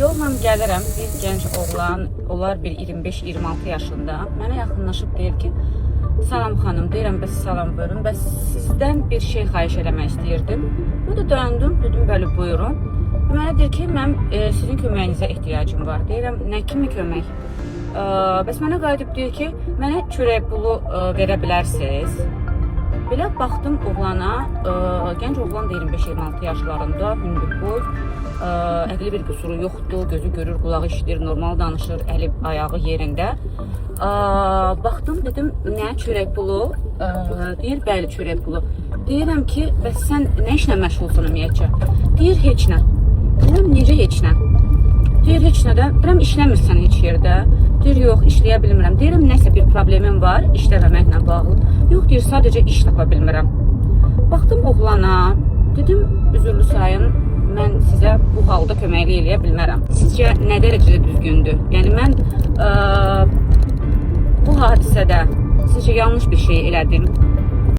Yolla gəlirəm, bir gənc oğlan, onlar bir 25-26 yaşında. Mənə yaxınlaşıb deyir ki, salam xanım, deyirəm, bəs salam buyurun, bəs sizdən bir şey xahiş eləmək istəyirdim. Bu da döndüm, dedim, bəli buyurun. Mənə deyir ki, mən sizin köməyinizə ehtiyacım var. Deyirəm, nə kimi kömək? Bəs mənə qayıdıb deyir ki, mənə çörək pulu verə bilərsiniz. Belə baxdım oğlana, gənc oğlan da 25-26 yaşlarında, hündür boy, əqli bir qüsuru yoxdur, gözü görür, qulağı işitir, normal danışır, əli ayağı yerində. Baxdım, dedim, nə çörək pulu? Deyir, bəli çörək pulu. Deyirəm ki, bəs sən nə işlə məşğulsun ümumiyyətcə? Deyir, heç nə. Deyirəm, necə heç nə? Deyir, heç nədən. Deyirəm, işləmirsən heç yerdə. Deyir, yox, işləyə bilmirəm. Deyirəm, nəsə bir problemim var, işləməməklə bağlı. Yox, deyir, sadəcə iş tapa bilmirəm. Baxdım oğlana, dedim, üzürlü sayın, mən sizə bu halda köməklik eləyə bilmərəm. Sizcə nə dərəcədə düzgündür? Yəni, mən bu hadisədə sizcə yanlış bir şey elədim.